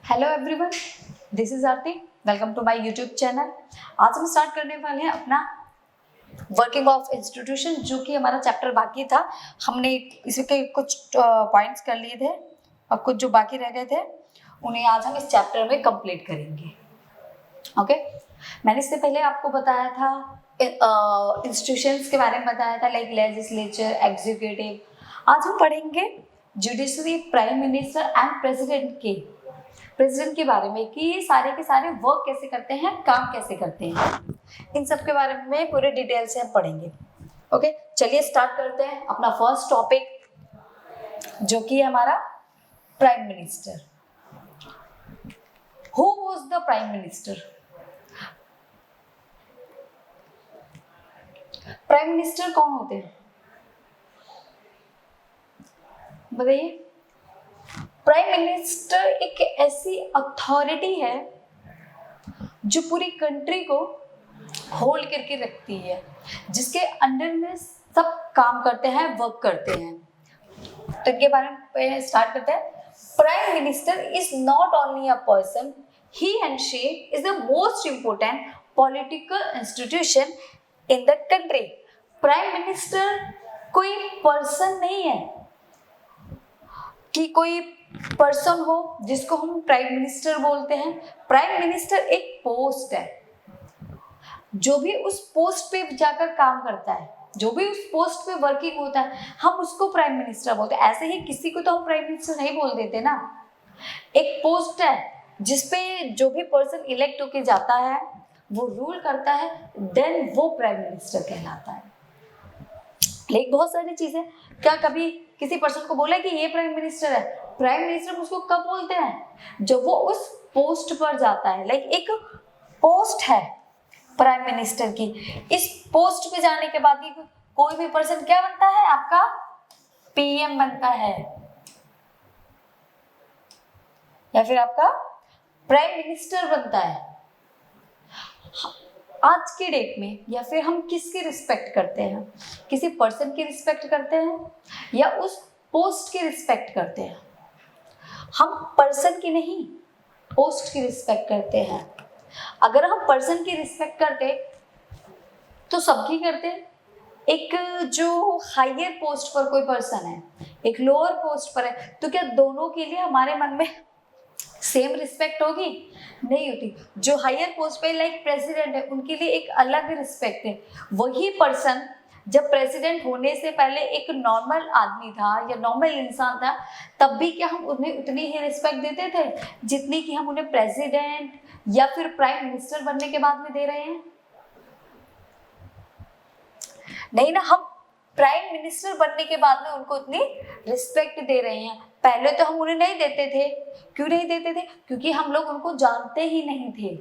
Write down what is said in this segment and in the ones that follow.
Hello everyone, this is Aarti. Welcome to my YouTube channel. आज हम start करने वाले हैं अपना वर्किंग ऑफ इंस्टीट्यूशन, जो कि हमारा चैप्टर बाकी था। हमने इसके कुछ पॉइंट्स कर लिए थे और कुछ जो बाकी रह गए थे उन्हें आज हम इस चैप्टर में कंप्लीट करेंगे। ओके, मैंने इससे पहले आपको बताया था इंस्टीट्यूशंस के बारे में बताया था, लाइक लेजिस्लेचर, एग्जीक्यूटिव। आज हम पढ़ेंगे judiciary, prime minister and president के बारे में कि ये सारे के सारे वर्क कैसे करते हैं, काम कैसे करते हैं, इन सब के बारे में पूरे डिटेल से हम पढ़ेंगे। ओके, चलिए स्टार्ट करते हैं अपना फर्स्ट टॉपिक, जो कि है हमारा prime minister. Who was the prime minister? Prime minister कौन होते हैं बताइए। प्राइम मिनिस्टर एक ऐसी अथॉरिटी है जो पूरी कंट्री को होल्ड करके रखती है, जिसके अंडर में सब काम करते हैं, वर्क करते हैं। तो इनके बारे में स्टार्ट करते हैं। Prime minister is not only a person, he and she is the most important political institution in the country. Prime minister कोई पर्सन नहीं है कि कोई पर्सन हो जिसको हम प्राइम मिनिस्टर बोलते हैं। प्राइम मिनिस्टर एक पोस्ट है, जो भी उस पोस्ट पे जाकर काम करता है, जो भी उस पोस्ट पे वर्किंग होता है, हम उसको प्राइम मिनिस्टर बोलते हैं। ऐसे ही किसी को तो हम प्राइम मिनिस्टर नहीं बोल देते ना। एक पोस्ट है जिसपे जो भी पर्सन इलेक्ट होके जाता है, वो रूल करता है, देन वो प्राइम मिनिस्टर कहलाता है। लेकिन बहुत सारी चीजें, क्या कभी किसी पर्सन को बोला कि ये प्राइम मिनिस्टर है? प्राइम मिनिस्टर उसको कब बोलते हैं? जब वो उस पोस्ट पर जाता है। लाइक एक पोस्ट है प्राइम मिनिस्टर की, इस पोस्ट पे जाने के बाद ही कोई भी पर्सन क्या बनता है? आपका पीएम बनता है, या फिर आपका प्राइम मिनिस्टर बनता है। आज के डेट में या फिर हम किसकी रिस्पेक्ट करते हैं? किसी पर्सन की रिस्पेक्ट करते हैं या उस पोस्ट की रिस्पेक्ट करते हैं? हम पर्सन की नहीं, पोस्ट की रिस्पेक्ट करते हैं। अगर हम पर्सन की रिस्पेक्ट करते तो सबकी करते। एक जो हायर पोस्ट पर कोई पर्सन है, एक लोअर पोस्ट पर है, तो क्या दोनों के लिए हमारे मन में सेम रिस्पेक्ट होगी? नहीं होती। जो हायर पोस्ट पे लाइक प्रेसिडेंट है, उनके लिए एक अलग रिस्पेक्ट है। वही पर्सन जब प्रेसिडेंट होने से पहले एक नॉर्मल आदमी था या नॉर्मल इंसान था, तब भी क्या हम उन्हें उतनी ही रिस्पेक्ट देते थे जितनी कि हम उन्हें प्रेसिडेंट या फिर प्राइम मिनिस्टर बनने के बाद में दे रहे हैं? नहीं ना। हम प्राइम मिनिस्टर बनने के बाद में उनको उतनी रिस्पेक्ट दे रहे हैं, पहले तो हम उन्हें नहीं देते थे। क्यों नहीं देते थे? क्योंकि हम लोग उनको जानते ही नहीं थे।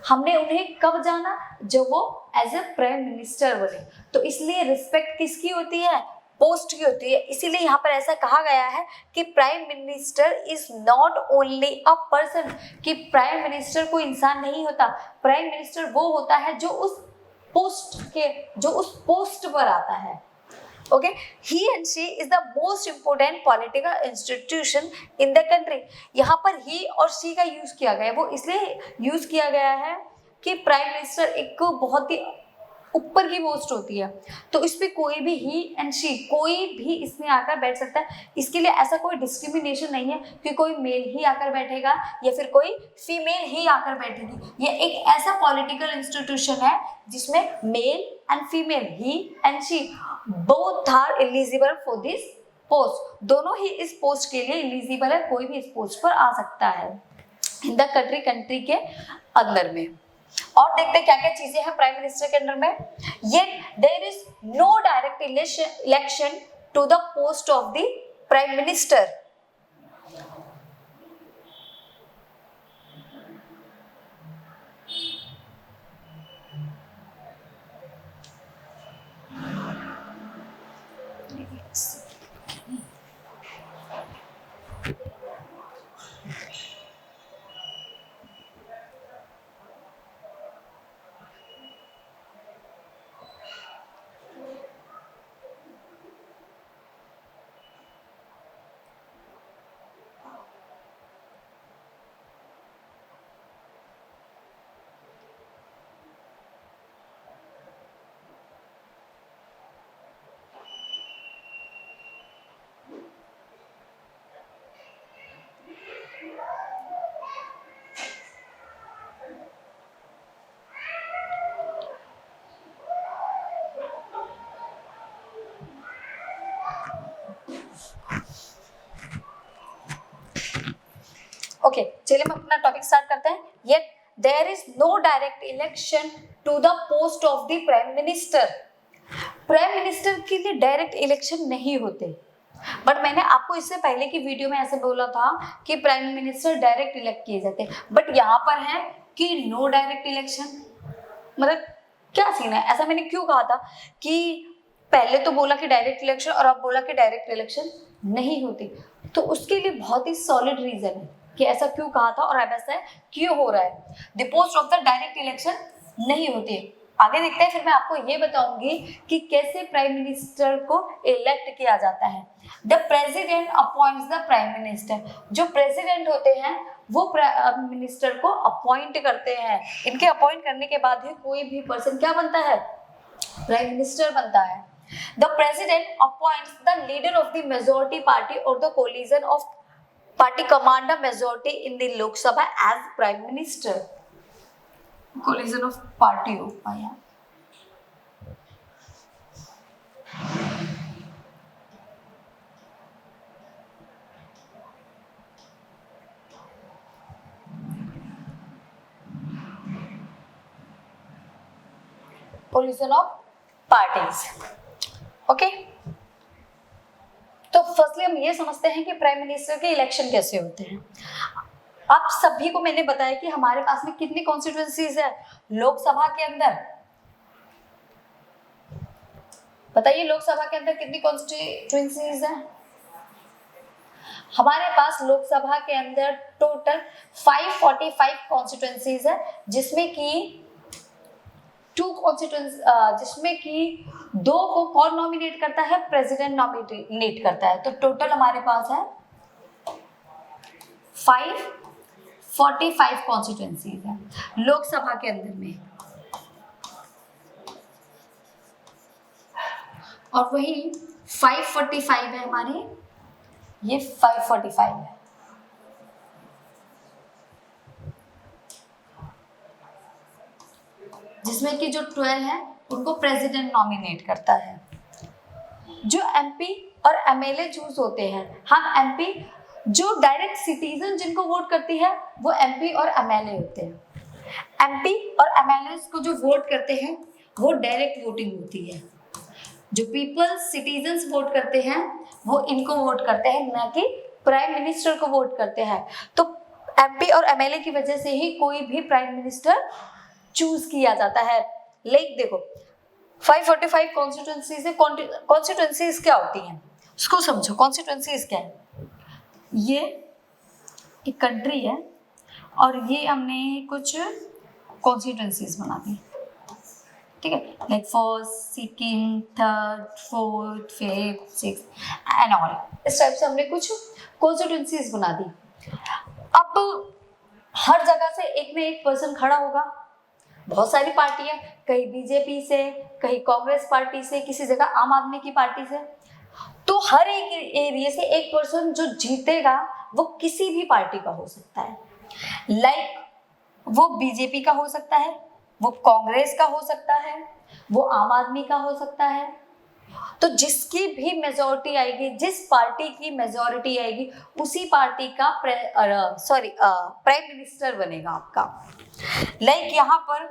हमने उन्हें कब जाना? जब वो एज ए प्राइम मिनिस्टर बने। तो इसलिए रिस्पेक्ट किसकी होती है? पोस्ट की होती है। इसीलिए यहाँ पर ऐसा कहा गया है कि prime minister is not only a person, कि प्राइम मिनिस्टर कोई इंसान नहीं होता। प्राइम मिनिस्टर वो होता है जो उस पोस्ट पर आता है। Okay, he and she is the most important political institution in the country। यहाँ पर he और she का यूज किया गया है, वो इसलिए यूज किया गया है कि प्राइम मिनिस्टर एक बहुत ही ऊपर की पोस्ट होती है, तो इस पे कोई भी ही एंड शी, कोई भी इसमें आकर बैठ सकता है। इसके लिए ऐसा कोई डिस्क्रिमिनेशन नहीं है कि कोई मेल ही आकर बैठेगा या फिर कोई फीमेल ही आकर बैठेगी। ये एक ऐसा पॉलिटिकल इंस्टीट्यूशन है जिसमें male and female, he and she, both are eligible for this post. दोनों ही इस पोस्ट के लिए एलिजिबल है, कोई भी इस पोस्ट पर आ सकता है इन द कंट्री के अंदर में। और देखते हैं क्या क्या चीजें हैं प्राइम मिनिस्टर के अंदर में। Yet there is no direct election to the post of the prime minister. Okay, चलिए हम अपना टॉपिक स्टार्ट करते हैं। Yet there is no direct election to the post of the prime minister. Prime minister के लिए direct election नहीं होते, but मैंने आपको इससे पहले की वीडियो में ऐसे बोला था कि प्राइम मिनिस्टर डायरेक्ट इलेक्ट किए जाते हैं, बट यहाँ पर है कि नो डायरेक्ट इलेक्शन। मतलब क्या सीन है, ऐसा मैंने क्यों कहा था कि पहले तो बोला कि डायरेक्ट इलेक्शन और अब बोला कि डायरेक्ट इलेक्शन नहीं होती, तो उसके लिए बहुत ही सॉलिड रीजन है कि ऐसा क्यों कहा था और अब ऐसा क्यों हो रहा है। The post of the direct election नहीं होती है। आगे देखते हैं, फिर मैं आपको ये बताऊंगी कि कैसे प्राइम मिनिस्टर को इलेक्ट किया जाता है। The president appoints the prime minister. जो प्रेसिडेंट होते हैं वो प्राइम मिनिस्टर को अपॉइंट करते हैं। इनके अपॉइंट करने के बाद ही कोई भी पर्सन क्या बनता है, प्राइम मिनिस्टर बनता है। The president appoints the leader of the majority party और the coalition of party command the majority in the Lok Sabha as prime minister. Coalition of party हो पाया। Coalition of parties. ओके, तो firstly हम ये समझते हैं कि प्राइम मिनिस्टर के इलेक्शन कैसे होते हैं। आप सभी को मैंने बताया कि हमारे पास में कितनी कॉन्स्टिट्यूएंसीज है लोकसभा के अंदर। बताइए लोकसभा के अंदर कितनी कॉन्स्टिट्यूएंसीज है। हमारे पास लोकसभा के अंदर टोटल 545 कॉन्स्टिट्यूएंसीज है, जिसमें कि जिसमें कि 2 को कौन नॉमिनेट करता है, प्रेसिडेंट नॉमिनेट करता है। तो टोटल हमारे पास है 545 कॉन्स्टिट्यूएंसीज है लोकसभा के अंदर में, और वही 545 है हमारी, ये 545 है। जिसमें कि जो 12 है उनको प्रेसिडेंट नॉमिनेट करता है। जो एमपी और एमएलए चूज होते हैं, हम एमपी जो डायरेक्ट सिटीजन जिनको वोट करती है वो एमपी और एमएलए होते हैं। एमपी और एमएलए को जो वोट करते हैं वो डायरेक्ट वोटिंग होती है। जो पीपल सिटीजन्स वोट करते हैं वो इनको वोट करते हैं, ना कि प्राइम मिनिस्टर को वोट करते हैं। तो एमपी और एमएलए की वजह से ही कोई भी प्राइम मिनिस्टर चूज किया जाता है। लाइक देखो 545 कॉन्स्टिट्यूएंसीज है। कॉन्स्टिट्यूएंसीज क्या होती हैं उसको समझो। कॉन्स्टिट्यूएंसीज क्या है, ये एक कंट्री है और ये हमने कुछ कॉन्स्टिट्यूएंसीज बना दी, ठीक है। Like first, second, third, fourth, fifth, sixth and all, इस टाइप से हमने कुछ कॉन्स्टिट्यूएंसीज बना दी। अब हर जगह से एक ना एक पर्सन खड़ा होगा। बहुत सारी पार्टियां, कहीं बीजेपी से, कहीं कांग्रेस पार्टी से, किसी जगह आम आदमी की पार्टी से। तो हर एक एरिया से एक पर्सन जो जीतेगा वो किसी भी पार्टी का हो सकता है। लाइक वो बीजेपी का हो सकता है, वो कांग्रेस का हो सकता है, वो आम आदमी का हो सकता है। तो जिसकी भी मेजॉरिटी आएगी, जिस पार्टी की मेजॉरिटी आएगी, उसी पार्टी का प्राइम मिनिस्टर बनेगा आपका। लाइक यहाँ पर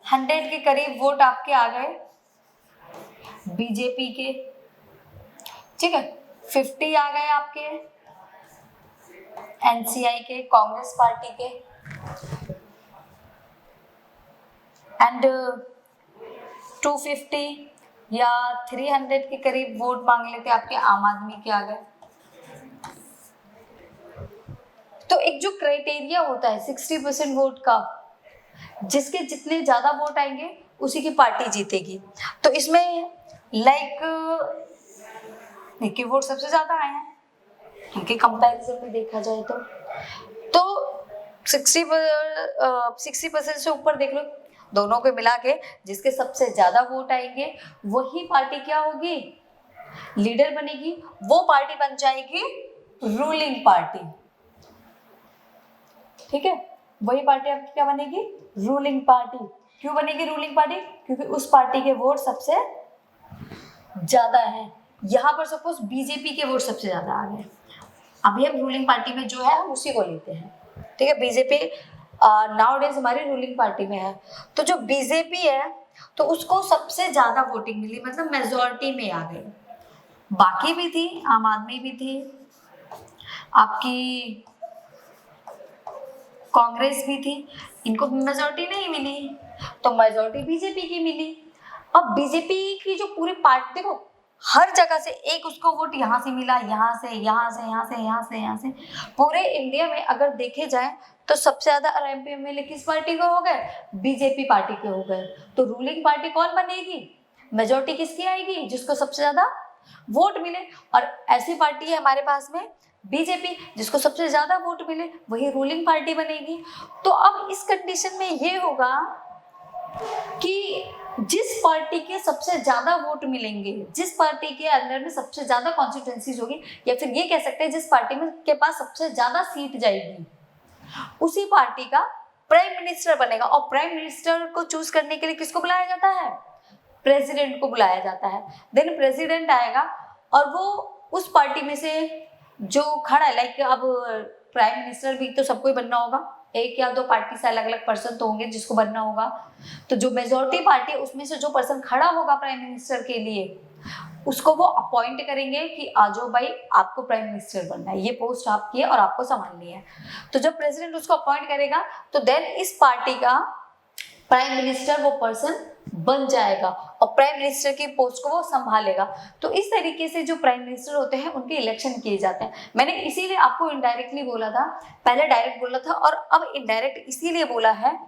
100 के करीब वोट आपके आ गए बीजेपी के, ठीक है। 50 आ गए आपके एनसीआई के, कांग्रेस पार्टी के, एंड 250 या 300 के करीब वोट मांग लेते आपके आम आदमी के आ गए। तो एक जो क्राइटेरिया होता है 60% वोट का, जिसके जितने ज्यादा वोट आएंगे उसी की पार्टी जीतेगी। तो इसमें लाइक इनके वोट सबसे ज्यादा आए हैं, इनके कंपैरिजन में देखा जाए तो 60% से ऊपर देख लो, दोनों को मिला के जिसके सबसे ज्यादा वोट आएंगे वही पार्टी क्या होगी, लीडर बनेगी। वो पार्टी बन जाएगी रूलिंग पार्टी, ठीक है। वही पार्टी आपकी क्या बनेगी, रूलिंग पार्टी। क्यों बनेगी रूलिंग पार्टी, क्योंकि उस पार्टी के वोट सबसे ज्यादा हैं। यहाँ पर सपोज बीजेपी के वोट सबसे ज्यादा आ गए, अभी हम रूलिंग पार्टी में जो है हम उसी को लेते हैं। ठीक है, बीजेपी नाउडेज हमारी रूलिंग पार्टी में है। तो जो बीजेपी है तो उसको सबसे ज्यादा वोटिंग मिली, मतलब मेजोरिटी में आ गई। बाकी भी थी, आम आदमी भी थी, आपकी कांग्रेस भी थी, इनको मेजोरिटी नहीं मिली, तो मेजोरिटी बीजेपी की मिली। अब बीजेपी की जो पूरी पार्टी, देखो हर जगह से एक उसको वोट यहाँ से मिला, यहाँ से, यहाँ से, यहाँ से, यहाँ से, यहाँ से। पूरे इंडिया में अगर देखे जाए तो सबसे ज्यादा एमपी एमएलए किस पार्टी के हो गए? बीजेपी पार्टी के हो गए। तो रूलिंग पार्टी कौन बनेगी? मेजोरिटी किसकी आएगी? जिसको सबसे ज्यादा वोट मिले। और ऐसी पार्टी है हमारे पास में बीजेपी, जिसको सबसे ज्यादा वोट मिले वही रूलिंग पार्टी बनेगी। तो अब इस कंडीशन में ये होगा कि जिस पार्टी के सबसे ज्यादा वोट मिलेंगे, जिस पार्टी के अंदर में सबसे ज्यादा कॉन्स्टिट्यूएंसीज होगी, या फिर ये कह सकते हैं जिस पार्टी में के पास सबसे ज्यादा सीट जाएगी, उसी पार्टी का प्राइम मिनिस्टर बनेगा। और प्राइम मिनिस्टर को चूज करने के लिए किसको बुलाया जाता है? प्रेसिडेंट को बुलाया जाता है। देन प्रेसिडेंट आएगा और वो उस पार्टी में से जो खड़ा है, लाइक अब प्राइम मिनिस्टर भी तो सबको ही बनना होगा, एक या दो पार्टी से अलग अलग पर्सन तो होंगे जिसको बनना होगा। तो जो मेजोरिटी पार्टी है उसमें से जो पर्सन खड़ा होगा प्राइम मिनिस्टर के लिए, उसको वो अपॉइंट करेंगे कि आ जाओ भाई, आपको प्राइम मिनिस्टर बनना है, ये पोस्ट आपकी है और आपको संभालनी है। तो जब प्रेसिडेंट उसको अपॉइंट करेगा तो देन इस पार्टी का प्राइम मिनिस्टर वो पर्सन बन जाएगा और प्राइम मिनिस्टर की पोस्ट को वो संभालेगा। तो इस तरीके से जो प्राइम मिनिस्टर होते हैं उनके इलेक्शन किए जाते हैं। मैंने इसीलिए आपको इनडायरेक्टली बोला था, पहले डायरेक्ट बोला था और अब इनडायरेक्ट इसीलिए बोला है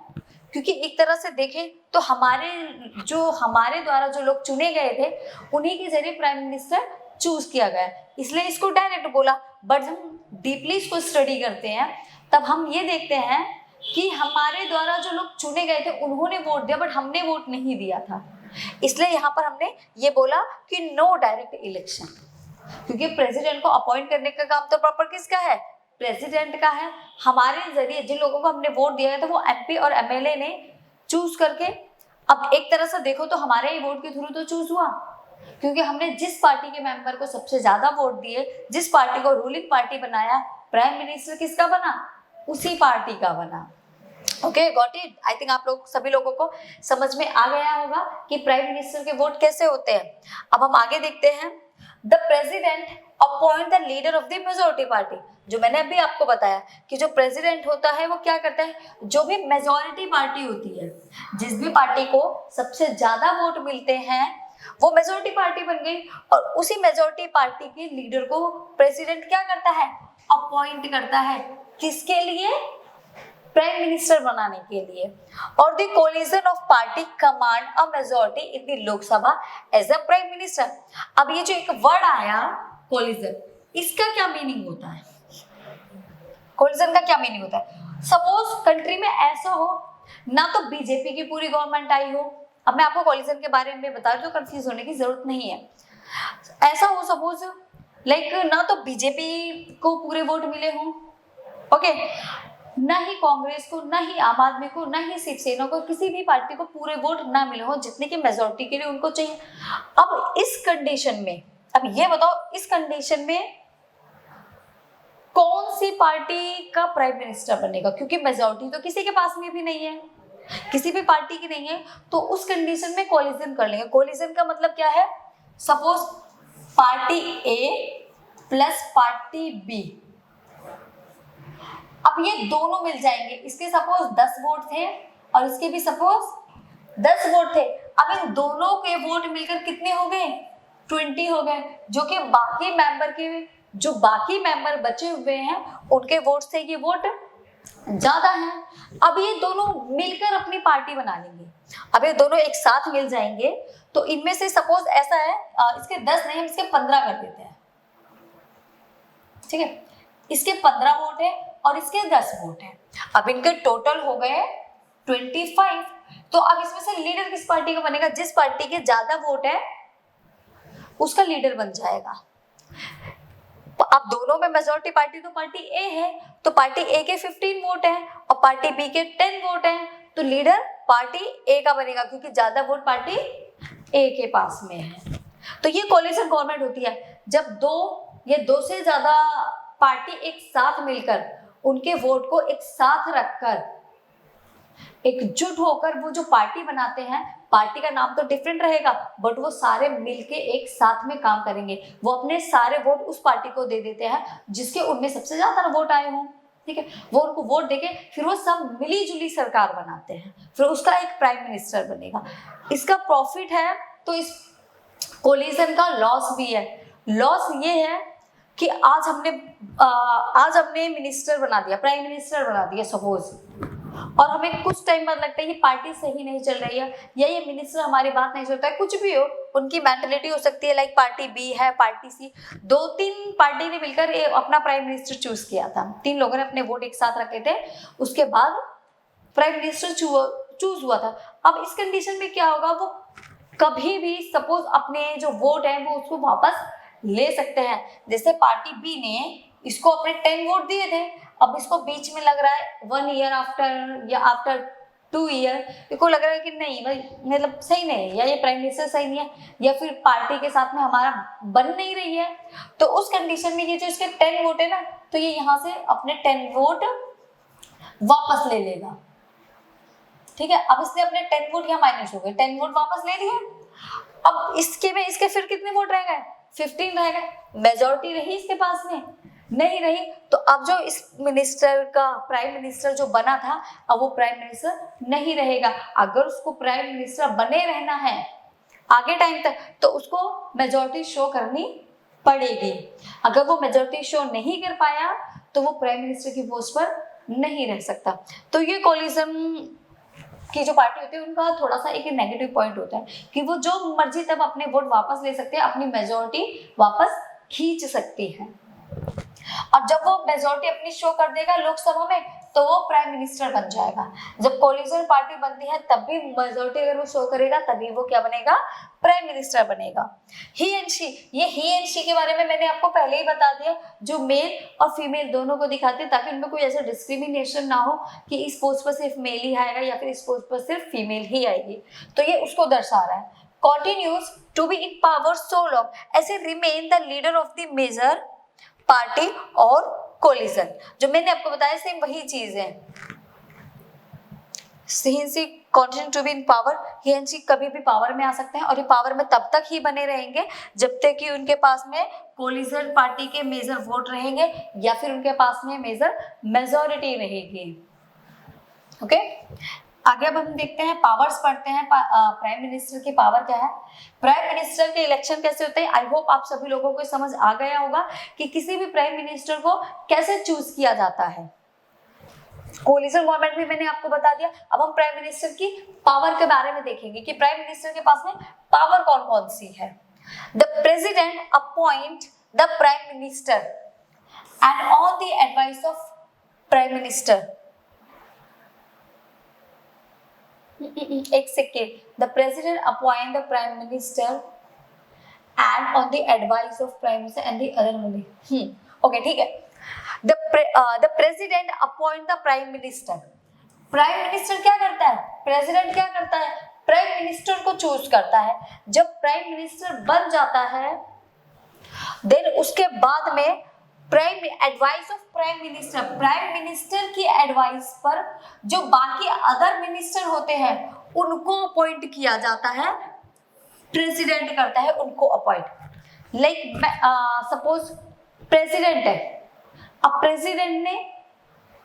क्योंकि एक तरह से देखें तो हमारे द्वारा जो लोग चुने गए थे उन्हीं के जरिए प्राइम मिनिस्टर चूज किया गया, इसलिए इसको डायरेक्ट बोला। बट हम डीपली इसको स्टडी करते हैं तब हम ये देखते हैं कि हमारे द्वारा जो लोग चुने गए थे उन्होंने वोट दिया, बट हमने वोट नहीं दिया था। इसलिए यहाँ पर हमने ये बोला कि नो डायरेक्ट इलेक्शन, क्योंकि प्रेसिडेंट को अपॉइंट करने का काम तो प्रॉपर किसका है? प्रेसिडेंट का है। हमारे जरिए जिन लोगों को हमने वोट दिया है तो वो एमपी और एमएलए ने चूज करके, अब एक तरह से देखो तो हमारे ही वोट के थ्रू तो चूज हुआ, क्योंकि हमने जिस पार्टी के मेंबर को सबसे ज्यादा वोट दिए, जिस पार्टी को रूलिंग पार्टी बनाया, प्राइम मिनिस्टर किसका बना? उसी पार्टी का बना। Okay, got it? I think आप लोग सभी लोगों को समझ में आ गया होगा कि प्राइम मिनिस्टर के वोट कैसे होते हैं। अब हम आगे देखते हैं। The president appoint the leader of the majority party. जो मैंने अभी आपको बताया कि जो प्रेसिडेंट होता है वो क्या करता है, जो भी मेजोरिटी पार्टी होती है, जिस भी पार्टी को सबसे ज्यादा वोट मिलते हैं वो मेजोरिटी पार्टी बन गई, और उसी मेजोरिटी पार्टी के लीडर को प्रेसिडेंट क्या करता है? अपॉइंट करता है। किसके लिए? प्राइम मिनिस्टर बनाने के लिए। और the coalition of party command a majority in the Lok Sabha as a prime minister. अब ये जो एक वर्ड आया कोलिजन, इसका क्या मीनिंग होता है? कोलिजन का क्या मीनिंग होता है? सपोज कंट्री में ऐसा हो ना तो बीजेपी की पूरी गवर्नमेंट आई हो, अब मैं आपको कोलिजन के बारे में बता रही हूँ, कंफ्यूज होने की जरूरत नहीं है। ऐसा हो सपोज लाइक ना तो बीजेपी को पूरे वोट मिले हों, ओके, ना ही कांग्रेस को, ना ही आम आदमी को, ना ही शिवसेना को, किसी भी पार्टी को पूरे वोट ना मिले हो जितने की मेजोरिटी के लिए उनको चाहिए। अब इस कंडीशन में, अब ये बताओ इस कंडीशन में कौन सी पार्टी का प्राइम मिनिस्टर बनेगा? क्योंकि मेजोरिटी तो किसी के पास में भी नहीं है, किसी भी पार्टी की नहीं है, तो उस कंडीशन में कोलिजन कर लेंगे। कोलिजन का मतलब क्या है? सपोज पार्टी ए प्लस पार्टी बी, अब ये दोनों मिल जाएंगे। इसके सपोज 10 वोट थे और इसके भी सपोज 10 वोट थे। अब इन दोनों के वोट मिलकर कितने हो गए? 20 हो गए, जो कि बाकी मेंबर बचे हुए हैं उनके वोट से ये वोट ज्यादा है। अब ये दोनों मिलकर अपनी पार्टी बना लेंगे। अब ये दोनों एक साथ मिल जाएंगे तो इनमें से सपोज ऐसा है, इसके 10 नहीं, हम इसके 15 कर देते हैं, ठीक है? इसके 15 वोट है और इसके 10 वोट है। अब इनके टोटल हो गए 25। तो अब इसमें से लीडर किस पार्टी का बनेगा? जिस पार्टी के ज्यादा वोट है उसका लीडर बन जाएगा। अब दोनों में मेजोरिटी पार्टी तो पार्टी ए है, तो पार्टी ए के 15 वोट है और पार्टी बी के 10 वोट है, तो लीडर पार्टी ए का बनेगा क्योंकि ज्यादा वोट पार्टी ए के पास में है। तो ये कोलिशन गवर्नमेंट होती है जब दो या दो से ज्यादा पार्टी एक साथ मिलकर उनके वोट को एक साथ रखकर, एकजुट होकर वो जो पार्टी बनाते हैं, पार्टी का नाम तो डिफरेंट रहेगा बट वो सारे मिलके एक साथ में काम करेंगे। वो अपने सारे वोट उस पार्टी को दे देते हैं जिसके उनमें सबसे ज्यादा वोट आए हों, ठीक है। वो उनको वोट देके फिर वो सब मिली जुली सरकार बनाते हैं, फिर उसका एक प्राइम मिनिस्टर बनेगा। इसका प्रॉफिट है तो इस कोलिशन का लॉस भी है। लॉस ये है कि आज हमने मिनिस्टर बना दिया, प्राइम मिनिस्टर बना दिया सपोज, और हमें कुछ टाइम बाद लगता है ये पार्टी सही नहीं चल रही है या ये मिनिस्टर हमारी बात नहीं सुनता है, कुछ भी हो, उनकी मेंटेलिटी हो सकती है लाइक पार्टी बी है, पार्टी सी, 2-3 पार्टी ने मिलकर अपना प्राइम मिनिस्टर चूज किया था, 3 लोगों ने अपने वोट एक साथ रखे थे, उसके बाद प्राइम मिनिस्टर चूज हुआ था। अब इस कंडीशन में क्या होगा, वो कभी भी सपोज अपने जो वोट है वो उसको वापस ले सकते हैं। जैसे पार्टी बी ने इसको अपने 10 वोट दिए थे, अब इसको बीच में लग रहा है 1 ईयर आफ्टर या आफ्टर 2 ईयर इसको लग रहा है कि नहीं भाई मतलब सही नहीं है, या ये प्राइम मिनिस्टर सही नहीं है, या फिर पार्टी के साथ में हमारा बन नहीं रही है, तो उस कंडीशन में ये जो इसके 10 वोट है ना, तो ये यहाँ से अपने 10 वोट वापस ले लेगा, ठीक है। अब इसने अपने 10 वोट यहाँ माइनस हो गए, 10 वोट वापस ले लिए। अब इसके फिर कितने वोट रह गए, 15 रह गए। मेजोरिटी रही इसके पास में नहीं रही, तो अब जो इस मिनिस्टर का प्राइम मिनिस्टर जो बना था, अब वो प्राइम मिनिस्टर नहीं रहेगा। अगर उसको प्राइम मिनिस्टर बने रहना है आगे टाइम तक तो उसको मेजोरिटी शो करनी पड़ेगी। अगर वो मेजोरिटी शो नहीं कर पाया तो वो प्राइम मिनिस्टर की पोस्ट पर नहीं रह सकता। तो ये कोलिशन की जो पार्टी होती है उनका थोड़ा सा एक नेगेटिव पॉइंट होता है कि वो जो मर्जी तब अपने वोट वापस ले सकते हैं, अपनी मेजोरिटी वापस खींच सकती है, और जब वो मेजोरिटी अपनी शो कर देगा लोकसभा में तो वो प्राइम मिनिस्टर बन जाएगा। जब कोलिशन पार्टी बनती है तब भी मेजोरिटी अगर वो शो करेगा तभी वो क्या बनेगा, प्राइम मिनिस्टर बनेगा। ही एंड शी, ये ही एंड शी के बारे में मैंने आपको पहले ही बता दिया, जो मेल और फीमेल दोनों को दिखाते हैं ताकि उनमें कोई ऐसा डिस्क्रिमिनेशन ना हो कि इस पोस्ट पर सिर्फ मेल ही आएगा या फिर इस पोस्ट पर सिर्फ फीमेल ही आएगी, तो ये उसको दर्शा रहा है। Continues to be in power so long as he remain the leader of the major party और कोलिशन, जो मैंने आपको बताया सेम वही चीज है। He continue to be in power, he and she कभी भी पावर में आ सकते हैं और ये पावर में तब तक ही बने रहेंगे जब तक कि उनके पास में कोलिशन पार्टी के मेजर वोट रहेंगे या फिर उनके पास में मेजर मेजोरिटी रहेगी। ओके, आगे अब हम देखते हैं पावर्स पढ़ते हैं। प्राइम मिनिस्टर की पावर क्या है, प्राइम मिनिस्टर के इलेक्शन कैसे होते हैं। आई होप आप सभी लोगों को समझ आ गया होगा कि किसी भी प्राइम मिनिस्टर को कैसे चूज किया जाता है। कोलिशन गवर्नमेंट भी मैंने आपको बता दिया। अब हम प्राइम मिनिस्टर की पावर के बारे में देखेंगे कि प्राइम मिनिस्टर के पास में पावर कौन कौन सी है। The president appoint the prime minister and on the advice of prime minister, एक second, the president appoint the prime minister and on the advice of prime minister and the other money. Okay, ठीक है। The president appoint the prime minister, prime minister क्या करता है, president क्या करता है, prime minister को चूज करता है। जब प्राइम मिनिस्टर बन जाता है देन उसके बाद में prime advice of prime minister, prime minister की एडवाइस पर जो बाकी अदर मिनिस्टर होते हैं उनको अपॉइंट किया जाता है, प्रेसिडेंट करता है उनको अपॉइंट। लाइक सपोज प्रेसिडेंट है, अब प्रेसिडेंट ने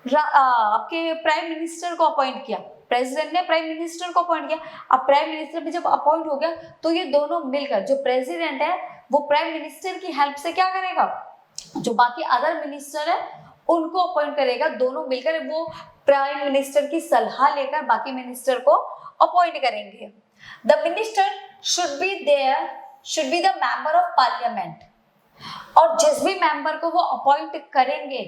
आपके प्राइम मिनिस्टर को अपॉइंट किया, प्रेसिडेंट ने प्राइम मिनिस्टर को अपॉइंट किया। अब प्राइम मिनिस्टर भी जब अपॉइंट हो गया तो ये दोनों मिलकर, जो प्रेसिडेंट है वो प्राइम मिनिस्टर की हेल्प से क्या करेगा, जो बाकी अदर मिनिस्टर है उनको अपॉइंट करेगा। दोनों मिलकर वो प्राइम मिनिस्टर की सलाह लेकर बाकी मिनिस्टर को अपॉइंट करेंगे। The minister should be the member of parliament, और जिस भी मेंबर को वो अपॉइंट करेंगे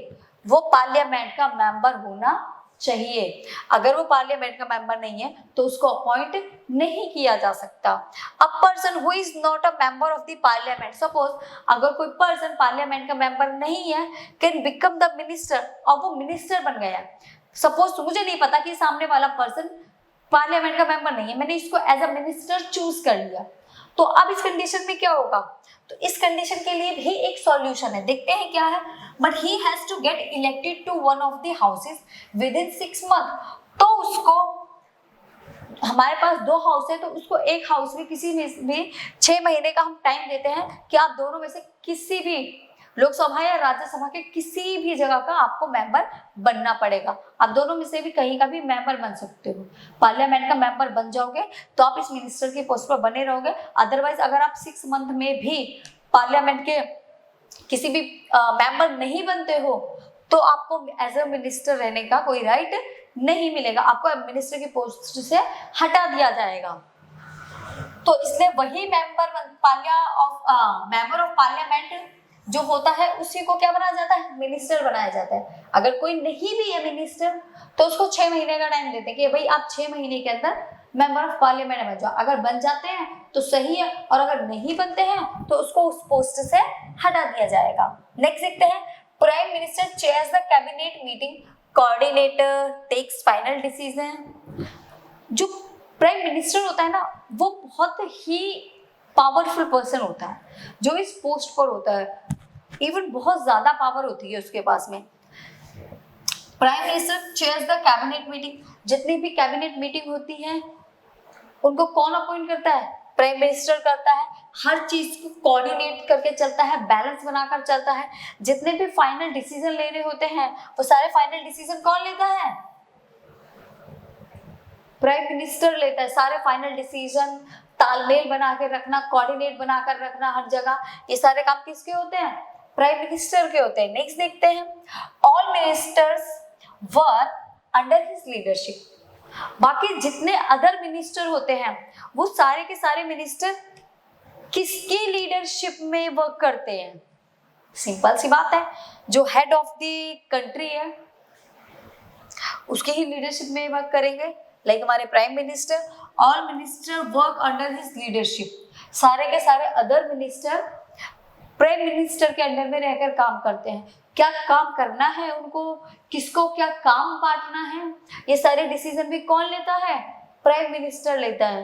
वो पार्लियामेंट का मेंबर होना चाहिए। अगर वो पार्लियामेंट का मेंबर नहीं है तो उसको अपॉइंट नहीं किया जा सकता। A person who is not a member of the parliament, suppose अगर कोई पर्सन पार्लियामेंट का मेंबर नहीं है कैन बिकम द मिनिस्टर, और वो मिनिस्टर बन गया। सपोज मुझे नहीं पता कि सामने वाला पर्सन पार्लियामेंट का मेंबर नहीं है, मैंने इसको एज अ मिनिस्टर चूज कर लिया, तो अब इस कंडीशन में क्या होगा, तो इस कंडीशन के लिए भी एक सॉल्यूशन है, देखते हैं क्या है। But he has to get elected to one of the houses within 6 months। तो उसको, हमारे पास 2 हाउस है तो उसको एक हाउस में किसी में भी 6 महीने का हम टाइम देते हैं कि आप दोनों में से किसी भी लोकसभा या राज्यसभा के किसी भी जगह का आपको मेंबर बनना पड़ेगा। आप दोनों में से भी कहीं का भी मेंबर बन सकते हो। पार्लियामेंट का मेंबर बन जाओगे तो आप इस मिनिस्टर की पोस्ट पर बने रहोगे। अदरवाइज अगर आप 6 मंथ में भी पार्लियामेंट के किसी भी मेंबर नहीं बनते हो तो आपको एज ए मिनिस्टर रहने का कोई राइट नहीं मिलेगा, आपको मिनिस्टर की पोस्ट से हटा दिया जाएगा। तो इसलिए वही मेंबर ऑफ पार्लियामेंट जो होता है उसी को क्या बनाया जाता है, मिनिस्टर बनाया जाता है। अगर कोई नहीं भी है मिनिस्टर तो उसको 6 महीने का टाइम देते हैं कि भाई आप 6 महीने के अंदर मेंबर ऑफ पार्लियामेंट बन जाओ। अगर बन जाते हैं तो सही है, और अगर नहीं बनते हैं तो उसको उस पोस्ट से हटा दिया जाएगा। नेक्स्ट देखते हैं, prime minister chairs the cabinet meeting, coordinator takes final decision. जो प्राइम मिनिस्टर होता है ना वो बहुत ही पावरफुल पर्सन होता है जो इस पोस्ट पर होता है, इवन बहुत ज्यादा पावर होती है उसके पास में। Prime minister chairs the cabinet meeting, जितनी भी कैबिनेट मीटिंग होती है उनको कौन अपॉइंट करता है, प्राइम मिनिस्टर करता है। हर चीज को कोऑर्डिनेट करके चलता है, बैलेंस बनाकर चलता है। जितने भी फाइनल डिसीजन लेने होते हैं वो सारे फाइनल डिसीजन कौन लेता है, प्राइम मिनिस्टर लेता है। सारे फाइनल डिसीजन, तालमेल बना के रखना, कोऑर्डिनेट बनाकर रखना हर जगह, ये सारे काम किसके होते हैं, प्राइम मिनिस्टर के होते हैं। नेक्स्ट देखते हैं, all ministers work under his leadership. बाकी जितने अदर मिनिस्टर होते हैं वो सारे के सारे मिनिस्टर किसकी लीडरशिप में वर्क करते हैं, सिंपल सी बात है, जो हेड ऑफ द कंट्री है उसकी ही लीडरशिप में वर्क करेंगे। लाइक हमारे prime minister, all minister work under his leadership. सारे के सारे अदर मिनिस्टर प्राइम मिनिस्टर के अंडर में रहकर काम करते हैं। क्या काम करना है उनको, किसको क्या काम बांटना है, ये सारे डिसीजन भी कौन लेता है, प्राइम मिनिस्टर लेता है।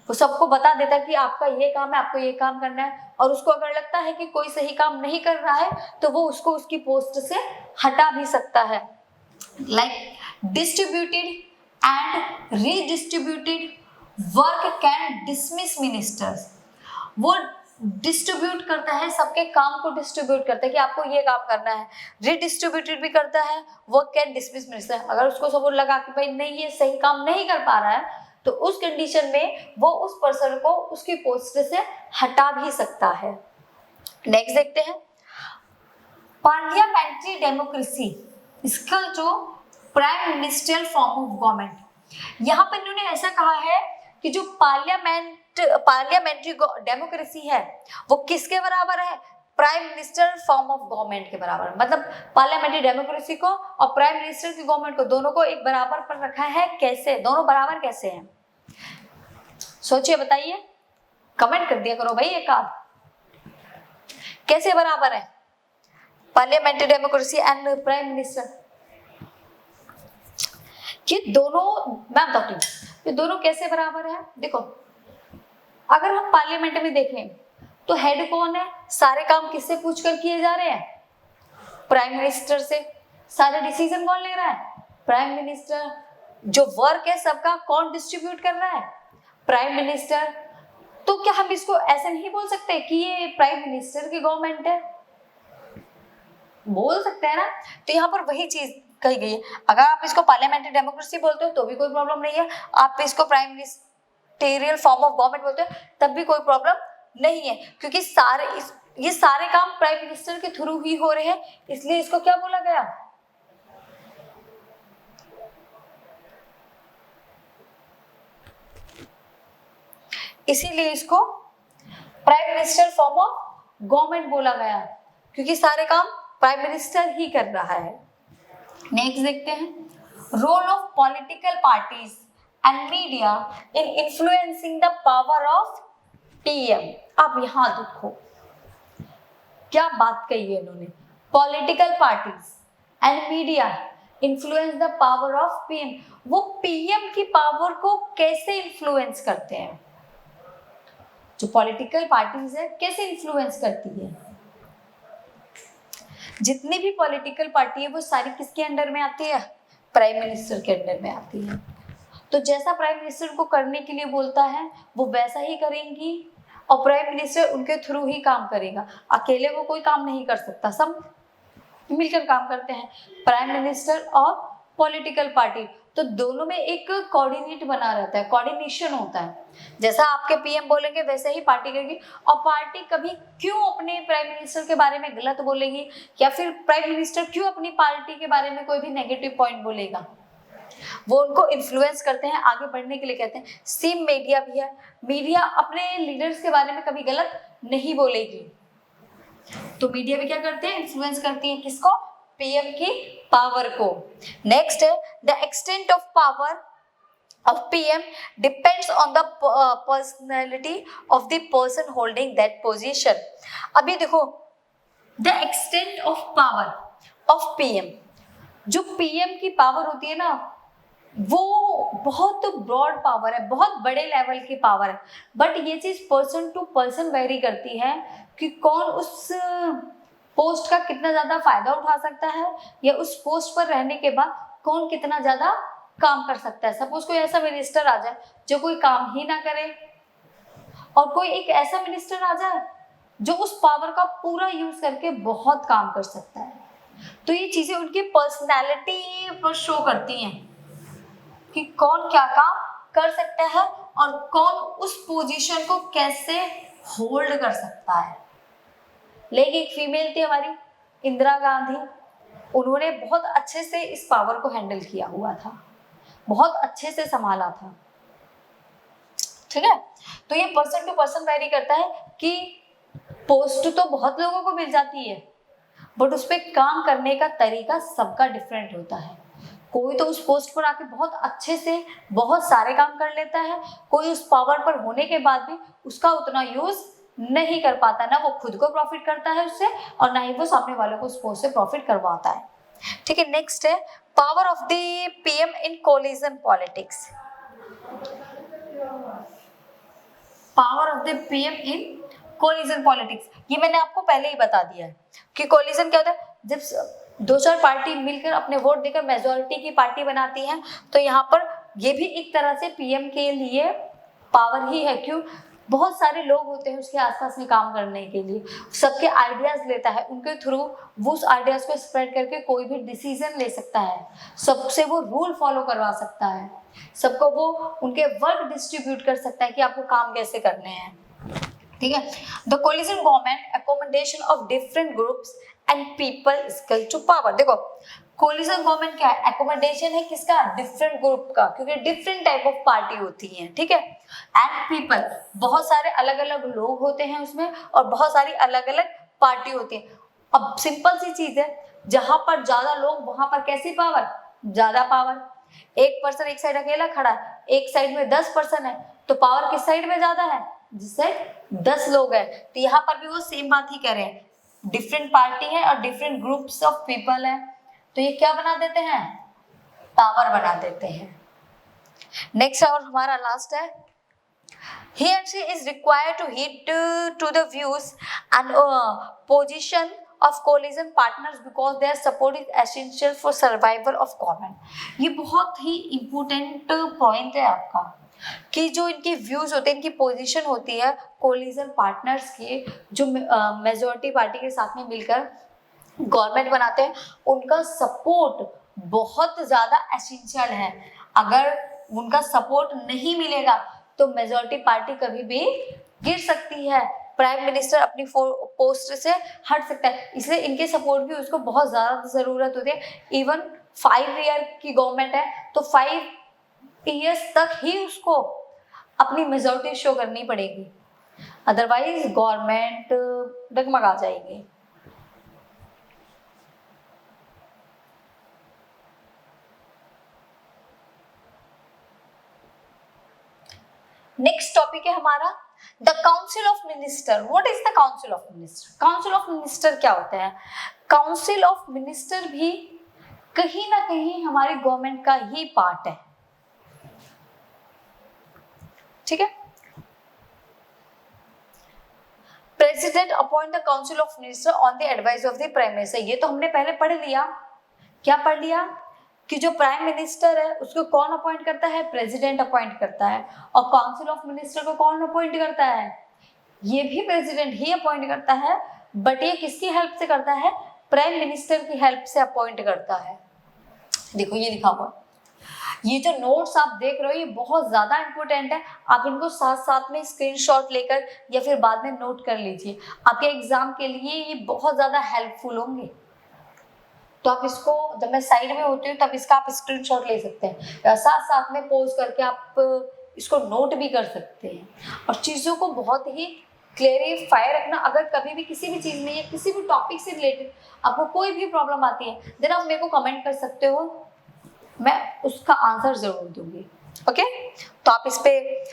वो सबको बता देता है कि आपका ये काम है, आपको ये काम करना है, और उसको अगर लगता है कि कोई सही काम नहीं कर रहा है तो वो उसको उसकी पोस्ट से हटा भी सकता है। Like distributed and redistributed work can dismiss ministers. वो डिस्ट्रीब्यूट करता है, सबके काम को डिस्ट्रीब्यूट करता है कि आपको ये काम करना है, रीडिस्ट्रीब्यूटेड भी करता है, वर्क कैन डिसमिस मिनिस्टर। अगर उसको सपोर्ट लगा कि भाई नहीं ये सही काम नहीं कर पा रहा है तो उस कंडीशन में वो उस पर्सन को उसकी पोस्ट से हटा भी सकता है। नेक्स्ट देखते हैं, पार्लियामेंट्री डेमोक्रेसी, इसका जो prime ministerial form of government, यहाँ पर इन्होंने ऐसा कहा है कि जो पार्लियामेंट्री डेमोक्रेसी है वो किसके बराबर है, prime minister form of government के बराबर। मतलब पार्लियामेंट्री डेमोक्रेसी को और प्राइम मिनिस्टर की गवर्नमेंट को दोनों को एक बराबर पर रखा है। कैसे, दोनों बराबर कैसे हैं, सोचिए बताइए, कमेंट कर दिया करो भाई एक आध, कैसे बराबर है parliamentary democracy and prime minister. ये दोनों, मैं बताती हूँ ये दोनों कैसे बराबर है। देखो अगर हम पार्लियामेंट में देखें तो हेड कौन है, सारे काम किससे पूछकर किए जा रहे हैं, प्राइम मिनिस्टर से। सारे डिसीजन कौन ले रहा है, प्राइम मिनिस्टर। जो वर्क है सबका कौन डिस्ट्रीब्यूट कर रहा है, प्राइम मिनिस्टर। तो क्या हम इसको ऐसे नहीं बोल सकते कि ये प्राइम मिनिस्टर की गवर्नमेंट है, बोल सकते हैं ना। तो यहाँ पर वही चीज कही गई है। अगर आप इसको पार्लियामेंट्री डेमोक्रेसी बोलते हो तो भी कोई प्रॉब्लम नहीं है, आप इसको prime ministerial form of government बोलते हो तब भी कोई प्रॉब्लम नहीं है, क्योंकि ये सारे काम प्राइम मिनिस्टर के थ्रू ही हो रहे हैं, इसलिए इसको क्या बोला गया, इसीलिए इसको prime minister form of government बोला गया, क्योंकि सारे काम प्राइम मिनिस्टर ही कर रहा है। नेक्स्ट देखते हैं, role of political parties and media in influencing the power of PM. अब यहां देखो क्या बात कही है इन्होंने, political parties and media influence the power of PM. वो पीएम की पावर को कैसे इन्फ्लुएंस करते हैं, जो पॉलिटिकल पार्टीज है कैसे इन्फ्लुएंस करती है? जितनी भी पॉलिटिकल पार्टी है वो सारी किसके अंडर में आती है? प्राइम मिनिस्टर के अंडर में आती है। तो जैसा प्राइम मिनिस्टर को करने के लिए बोलता है वो वैसा ही करेंगी, और प्राइम मिनिस्टर उनके थ्रू ही काम करेगा। अकेले वो कोई काम नहीं कर सकता, सब मिलकर काम करते हैं, प्राइम मिनिस्टर और पॉलिटिकल पार्टी। तो दोनों में एक कोऑर्डिनेट बना रहता है, कोऑर्डिनेशन होता है। जैसा आपके पीएम बोलेंगे वैसे ही पार्टी करेगी। और पार्टी कभी क्यों अपने प्राइम मिनिस्टर के बारे में गलत बोलेगी, या फिर प्राइम मिनिस्टर क्यों अपनी पार्टी के बारे में कोई भी नेगेटिव पॉइंट बोलेगा, वो उनको इन्फ्लुएंस करते हैं, आगे बढ़ने के लिए कहते हैं। सेम मीडिया भी है, मीडिया अपने लीडर्स के बारे में कभी गलत नहीं बोलेगी। तो मीडिया भी क्या करते हैं? इन्फ्लुएंस करती है किसको? पीएम की पावर को। नेक्स्ट है the extent of power of PM depends on the personality of the person holding that position. अभी देखो the extent of power of PM, जो PM की पावर होती है ना वो बहुत ब्रॉड पावर है, बहुत बड़े लेवल की पावर है। बट ये चीज पर्सन टू पर्सन वेरी करती है कि कौन उस पोस्ट का कितना ज्यादा फायदा उठा सकता है, या उस पोस्ट पर रहने के बाद कौन कितना ज्यादा काम कर सकता है। सपोज कोई ऐसा मिनिस्टर आ जाए जो कोई काम ही ना करे, और कोई एक ऐसा मिनिस्टर आ जाए जो उस पावर का पूरा यूज करके बहुत काम कर सकता है। तो ये चीजें उनकी पर्सनैलिटी पर शो करती हैं कि कौन क्या काम कर सकता है और कौन उस पोजीशन को कैसे होल्ड कर सकता है। लेकिन एक फीमेल थी हमारी इंदिरा गांधी, उन्होंने बहुत अच्छे से इस पावर को हैंडल किया हुआ था, बहुत अच्छे से संभाला था। ठीक है, तो ये पर्सन टू पर्सन वेरी करता है कि पोस्ट तो बहुत लोगों को मिल जाती है बट उस पर काम करने का तरीका सबका डिफरेंट होता है। कोई तो उस पोस्ट पर आके बहुत अच्छे से बहुत सारे काम कर लेता है, कोई उस पावर पर होने के बाद भी उसका उतना यूज नहीं कर पाता, ना वो खुद को प्रॉफिट करता है उससे और ना ही वो सामने वालों को उस पोस्ट से प्रॉफिट करवाता है। ठीक है, नेक्स्ट है power of the PM in collision politics. Power of the PM in collision politics, ये मैंने आपको पहले ही बता दिया है कि कोलिजन क्या होता है। जब दो चार पार्टी मिलकर अपने वोट देकर मेजोरिटी की पार्टी बनाती है तो यहाँ पर ये भी एक तरह से पीएम के लिए पावर ही है। क्यों? बहुत सारे लोग होते हैं उसके आसपास में काम करने के लिए, सबके आइडियाज लेता है, उनके थ्रू वो उस आइडियाज को स्प्रेड करके कोई भी डिसीजन ले सकता है, सबसे वो रूल फॉलो करवा सकता है, सबको वो उनके वर्क डिस्ट्रीब्यूट कर सकता है कि आपको काम कैसे करने हैं। ठीक है, the coalition government accommodation of different groups and people equal to power. देखो कोलिजन गवर्नमेंट क्या है? एकोमोडेशन है किसका? डिफरेंट ग्रुप का, क्योंकि डिफरेंट टाइप ऑफ पार्टी होती है। ठीक है, एंड पीपल, बहुत सारे अलग अलग लोग होते हैं उसमें और बहुत सारी अलग अलग पार्टी होती है। अब सिंपल सी चीज है, जहां पर ज्यादा लोग वहां पर कैसी पावर? ज्यादा पावर। एक पर्सन एक साइड अकेला खड़ा है, एक साइड में 10 पर्सन है, तो पावर किस साइड में ज्यादा है? जिस साइड 10 लोग है। तो यहाँ पर भी वो सेम बात ही कह रहे हैं, डिफरेंट पार्टी है और डिफरेंट ग्रुप्स ऑफ पीपल है, तो ये क्या बना देते हैं? पावर बना देते हैं। नेक्स्ट और हमारा लास्ट है, he and she is required to heed to the views and position of coalition partners because their support is essential for survival of government। ये बहुत ही important point है आपका कि जो इनकी व्यूज होते हैं, इनकी पोजीशन होती है कोलिजन पार्टनर्स के, जो मेजॉरिटी पार्टी के साथ में मिलकर गवर्नमेंट बनाते हैं, उनका सपोर्ट बहुत ज्यादा एसेंशियल है। अगर उनका सपोर्ट नहीं मिलेगा तो मेजॉरिटी पार्टी कभी भी गिर सकती है, प्राइम मिनिस्टर अपनी पोस्ट से हट सकता है। इसलिए इनके सपोर्ट की उसको बहुत ज्यादा जरूरत होती है। इवन 5 ईयर की गवर्नमेंट है तो 5 ईयर्स तक ही उसको अपनी मेजॉरिटी शो करनी पड़ेगी, अदरवाइज गवर्नमेंट डगमगा जाएगी। नेक्स्ट टॉपिक है हमारा the council of minister. What is the council of minister? Council of minister क्या होता है? काउंसिल ऑफ मिनिस्टर भी कहीं ना कहीं हमारी गवर्नमेंट का ही पार्ट है। ठीक है, president appoint the council of minister on the advice of the prime minister. ये तो हमने पहले पढ़ लिया। क्या पढ़ लिया कि जो प्राइम मिनिस्टर है उसको कौन अपॉइंट करता है, प्रेसिडेंट अपॉइंट करता है। और काउंसिल ऑफ मिनिस्टर को कौन अपॉइंट करता है, ये भी प्रेसिडेंट ही अपॉइंट करता है, बट ये किसकी हेल्प से करता है, प्राइम मिनिस्टर की हेल्प से अपॉइंट करता है। देखो ये लिखा हुआ, ये जो नोट्स आप देख रहे हो ये बहुत ज्यादा इंपॉर्टेंट है। आप इनको साथ साथ में स्क्रीनशॉट लेकर या फिर बाद में नोट कर लीजिए, आपके एग्जाम के लिए ये बहुत ज्यादा हेल्पफुल होंगे। तो आप इसको, जब मैं साइड में होती हूँ तब इसका आप स्क्रीनशॉट ले सकते हैं या साथ साथ में पॉज करके आप इसको नोट भी कर सकते हैं। और चीज़ों को बहुत ही क्लेरिफाई रखना। अगर कभी भी किसी भी चीज़ में या किसी भी टॉपिक से रिलेटेड आपको कोई भी प्रॉब्लम आती है देन आप मेरे को कमेंट कर सकते हो, मैं उसका आंसर जरूर दूंगी। ओके, तो आप इस पे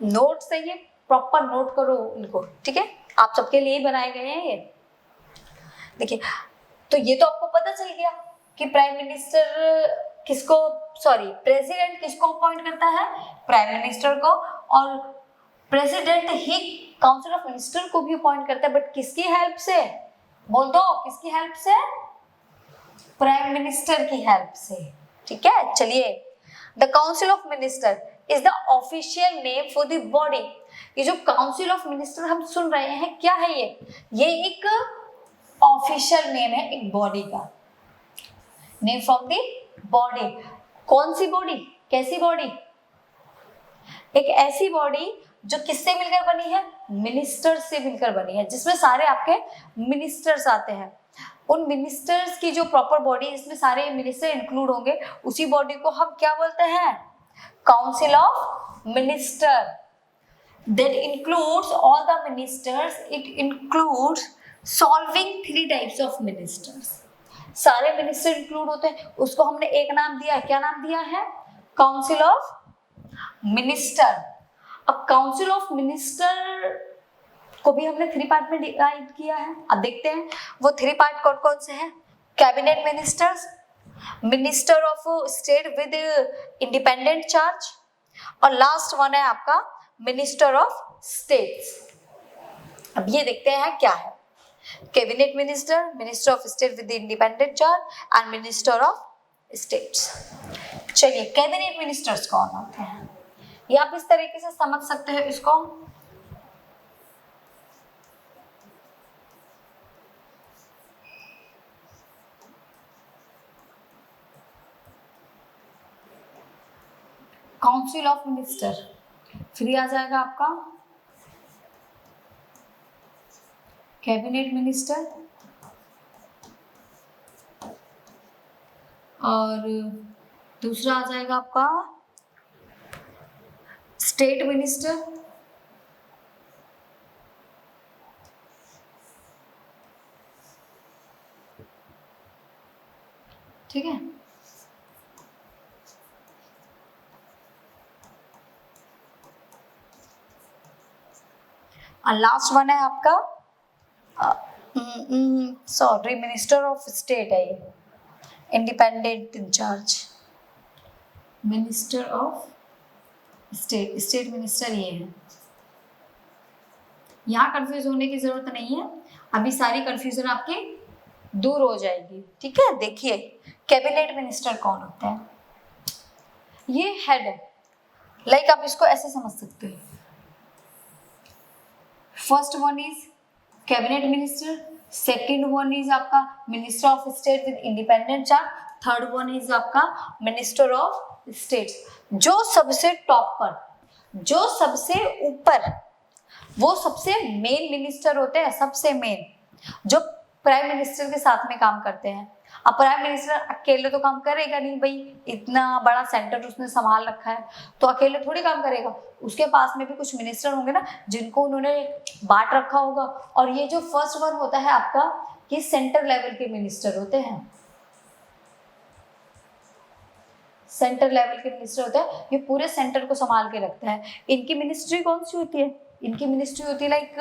नोट चाहिए, प्रॉपर नोट करो इनको, ठीक है। आप सबके लिए ही बनाए गए हैं ये। देखिए, तो ये तो आपको पता चल गया कि प्राइम मिनिस्टर किसको, सॉरी प्रेसिडेंट किसको अपॉइंट करता है, प्राइम मिनिस्टर को, और president he council of minister को भी अपॉइंट करता है, बट किसकी हेल्प से, बोल दो किसकी हेल्प से, प्राइम मिनिस्टर की हेल्प से, ठीक है। चलिए, the council of minister is the official name for the body. ये जो काउंसिल ऑफ मिनिस्टर हम सुन रहे हैं, क्या है ये एक ऑफिशियल नेम है एक बॉडी का, नेम फ्रॉम द बॉडी। कौन सी बॉडी, कैसी बॉडी, एक ऐसी बॉडी जो किससे मिलकर बनी है, मिनिस्टर से मिलकर बनी है, जिसमें सारे आपके मिनिस्टर्स आते हैं। उन मिनिस्टर्स की जो प्रॉपर बॉडी, इसमें सारे मिनिस्टर इंक्लूड होंगे, उसी बॉडी को हम क्या बोलते हैं, council of minister. That includes all the ministers, it includes solving 3 types of ministers. सारे मिनिस्टर इंक्लूड होते हैं, उसको हमने एक नाम दिया है, क्या नाम दिया है, काउंसिल ऑफ मिनिस्टर। अब काउंसिल ऑफ मिनिस्टर को भी हमने 3 पार्ट में डिवाइड किया है। अब देखते हैं वो 3 पार्ट कौन कौन से हैं। Cabinet ministers, minister of state with independent charge, और लास्ट वन है आपका मिनिस्टर ऑफ स्टेट्स। अब ये देखते हैं क्या है, cabinet minister, minister of state with independent charge and minister of states. चलिए, कैबिनेट मिनिस्टर्स कौन होते हैं, ये आप इस तरीके से समझ सकते हैं इसको। काउंसिल ऑफ मिनिस्टर, फिर आ जाएगा आपका कैबिनेट मिनिस्टर, और दूसरा आ जाएगा आपका स्टेट मिनिस्टर, ठीक है। और लास्ट वन है आपका सॉरी मिनिस्टर ऑफ स्टेट है ये, independent in charge, minister of state, state minister ये है। यहाँ कंफ्यूज होने की जरूरत नहीं है, अभी सारी कंफ्यूजन आपकी दूर हो जाएगी, ठीक है। देखिए, कैबिनेट मिनिस्टर कौन होता है, ये हेड है, लाइक आप इसको ऐसे समझ सकते हैं। First one is cabinet minister, second one is आपका minister of state with independent charge, third one is आपका मिनिस्टर ऑफ स्टेट्स। जो सबसे टॉप पर, जो सबसे ऊपर, वो सबसे मेन मिनिस्टर होते हैं, सबसे मेन, जो प्राइम मिनिस्टर के साथ में काम करते हैं। अब प्राइम मिनिस्टर अकेले तो काम करेगा नहीं भाई, इतना बड़ा सेंटर उसने संभाल रखा है, तो अकेले थोड़ी काम करेगा, उसके पास में भी कुछ मिनिस्टर होंगे ना जिनको उन्होंने बांट रखा होगा। और ये जो फर्स्ट वन होता है आपका, ये सेंटर लेवल के मिनिस्टर होते हैं, सेंटर लेवल के मिनिस्टर होता है, ये पूरे सेंटर को संभाल के रखता है। इनकी मिनिस्ट्री कौन सी होती है, इनकी मिनिस्ट्री होती है लाइक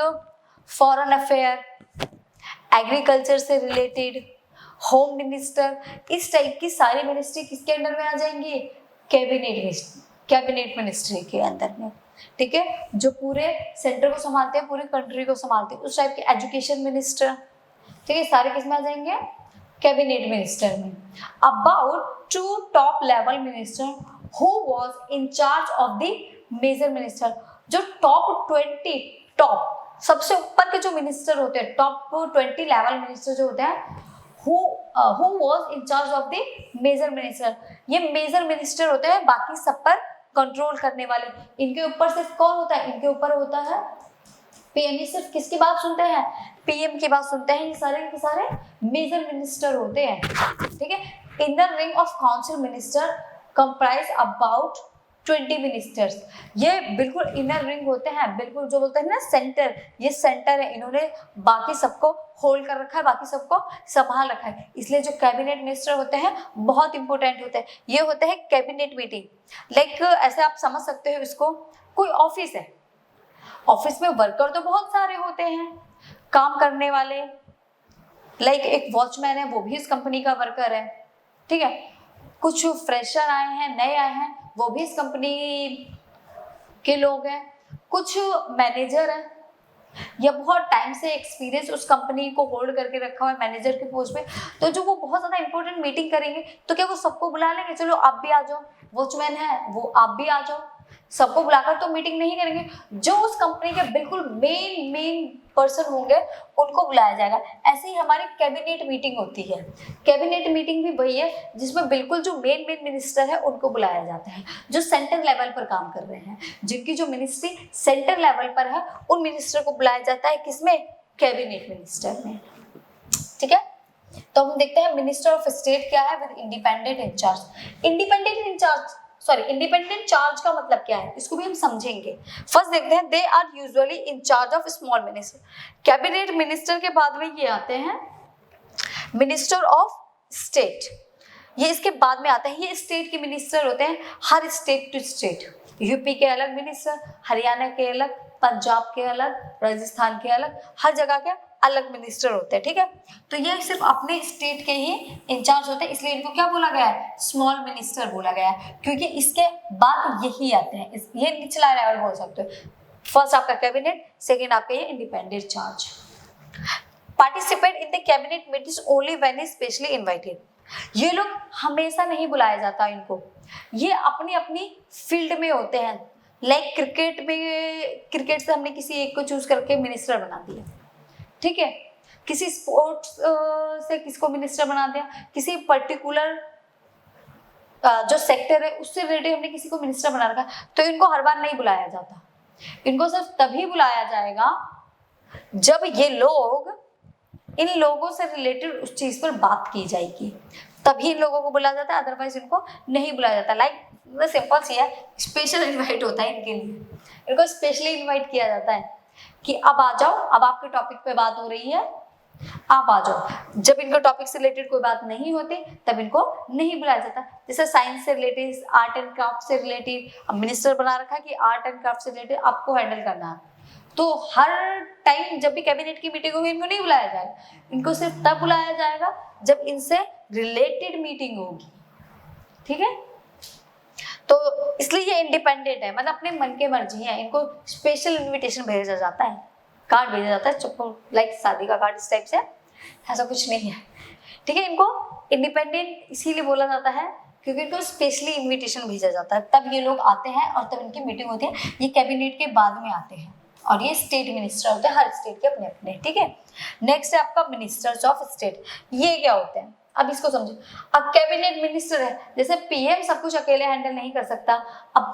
फॉरेन अफेयर, एग्रीकल्चर से रिलेटेड, होम मिनिस्टर, इस टाइप की सारी मिनिस्ट्री किसके अंडर में आ जाएंगी, कैबिनेट मिनिस्ट्री के अंदर में। ठीक है, जो पूरे सेंटर को संभालते हैं, पूरी कंट्री को संभालते हैं, उस टाइप के। एजुकेशन मिनिस्टर, ठीक है, सारे किस में आ जाएंगे, कैबिनेट मिनिस्टर में। About 2 top level minister who was in charge of the major minister, जो टॉप 20, टॉप सबसे ऊपर के जो मिनिस्टर होते हैं, टॉप 20 लेवल मिनिस्टर जो होते हैं, who was in charge of the major minister. ये मेजर मिनिस्टर होते हैं बाकी सब पर कंट्रोल करने वाले। इनके ऊपर सिर्फ कौन होता है, इनके ऊपर होता है पीएम। ये सिर्फ किसकी बात सुनते हैं, पीएम की बात सुनते हैं। ये सारे के सारे मेजर मिनिस्टर होते हैं, ठीक है। Inner ring of council minister comprise about 20 ministers. ये बिल्कुल इनर रिंग होते हैं, बिल्कुल जो बोलते हैं ना सेंटर, ये सेंटर है। इन्होंने बाकी सबको होल्ड कर रखा है, बाकी सबको संभाल रखा है। इसलिए जो कैबिनेट मिनिस्टर होते हैं बहुत इंपॉर्टेंट होते हैं। ये होते हैं कैबिनेट मीटिंग। लाइक ऐसे आप समझ सकते हो इसको, कोई ऑफिस है, ऑफिस में वर्कर तो बहुत सारे होते हैं काम करने वाले। लाइक एक वॉचमैन है, वो भी इस कंपनी का वर्कर है, ठीक है। कुछ फ्रेशर आए हैं, नए आए हैं, वो भी इस कंपनी के लोग हैं। कुछ मैनेजर हैं या बहुत टाइम से एक्सपीरियंस उस कंपनी को होल्ड करके रखा हुआ है मैनेजर के पोस्ट पे, तो जो वो बहुत ज्यादा इंपॉर्टेंट मीटिंग करेंगे, तो क्या वो सबको बुला लेंगे, चलो आप भी आ जाओ, वॉचमैन है वो आप भी आ जाओ, सबको बुलाकर तो मीटिंग नहीं करेंगे। जो उस कंपनी के बिल्कुल मेन पर्सन होंगे उनको बुलाया जाएगा। ऐसे ही हमारी कैबिनेट मीटिंग होती है। कैबिनेट मीटिंग भी वही है जिसमें बिल्कुल जो मेन मिनिस्टर है उनको बुलाया जाता है, जो सेंटर लेवल पर काम कर रहे हैं, जिनकी जो मिनिस्ट्री सेंटर लेवल पर है, उन मिनिस्टर को बुलाया जाता है किसमें, कैबिनेट मिनिस्टर में, ठीक है। तो हम देखते हैं मिनिस्टर ऑफ स्टेट क्या है, with independent in charge. Independent charge का मतलब क्या है, इसको भी हम समझेंगे। फर्स्ट देखते हैं, they are usually in charge of small minister. Cabinet minister के बाद में ये आते हैं मिनिस्टर ऑफ स्टेट, ये इसके बाद में आता है। ये स्टेट के मिनिस्टर होते हैं, हर स्टेट टू स्टेट। यूपी के अलग मिनिस्टर, हरियाणा के अलग, पंजाब के अलग, राजस्थान के अलग, हर जगह के अलग मिनिस्टर होते हैं, ठीक है। तो ये सिर्फ अपने स्टेट के ही इंचार्ज होते हैं, इसलिए इनको क्या बोला गया है, स्मॉल मिनिस्टर बोला गया है, क्योंकि इसके बाद यही आते हैं। ये निचला लेवल बोल सकते हो। फर्स्ट आपका कैबिनेट, सेकेंड आपका ये independent charge. Participate in the cabinet meetings only when specially invited. ये लोग हमेशा नहीं बुलाया जाता इनको, ये अपनी अपनी फील्ड में होते हैं। लाइक क्रिकेट में, क्रिकेट से हमने किसी एक को चूज करके मिनिस्टर बना दिया, ठीक है। किसी स्पोर्ट्स से किसको मिनिस्टर बना दिया, किसी पर्टिकुलर जो सेक्टर है उससे रिलेटेड हमने किसी को मिनिस्टर बना रखा, तो इनको हर बार नहीं बुलाया जाता। इनको सिर्फ तभी बुलाया जाएगा जब ये लोग, इन लोगों से रिलेटेड उस चीज पर बात की जाएगी, तभी इन लोगों को बुलाया जाता है, अदरवाइज इनको नहीं बुलाया जाता। लाइक सिंपल सी है, स्पेशल इनवाइट होता है इनके लिए, इनको स्पेशली इनवाइट किया जाता है कि अब आ जाओ, अब आपके टॉपिक पे बात हो रही है, आप आ जाओ। जब इनको टॉपिक से रिलेटेड कोई बात नहीं होती तब इनको नहीं बुलाया जाता। जैसे साइंस से रिलेटेड, आर्ट एंड क्राफ्ट से रिलेटेड, अब मिनिस्टर बना रखा है कि आर्ट एंड क्राफ्ट से रिलेटेड आपको हैंडल करना है, तो हर टाइम जब भी कैबिनेट की मीटिंग होगी इनको नहीं बुलाया जाएगा, इनको सिर्फ तब बुलाया जाएगा जब इनसे रिलेटेड मीटिंग होगी, ठीक है। तो इसलिए ये इंडिपेंडेंट है, मतलब अपने मन के मर्जी है। इनको स्पेशल इनविटेशन भेजा जाता है, कार्ड भेजा जाता है, चुप लाइक शादी का कार्ड इस टाइप से, ऐसा कुछ नहीं है, ठीक है। इनको इंडिपेंडेंट इसीलिए बोला जाता है क्योंकि इनको स्पेशली इनविटेशन भेजा जाता है, तब ये लोग आते हैं और तब इनकी मीटिंग होती है। ये कैबिनेट के बाद में आते हैं और ये स्टेट मिनिस्टर होते हैं, हर स्टेट के अपने अपने, ठीक है। नेक्स्ट है आपका मिनिस्टर्स ऑफ स्टेट। ये क्या होते हैं, अब इसको समझो। अब कैबिनेट मिनिस्टर है, जैसे पीएम सब कुछ अकेले हैंडल नहीं कर सकता, अब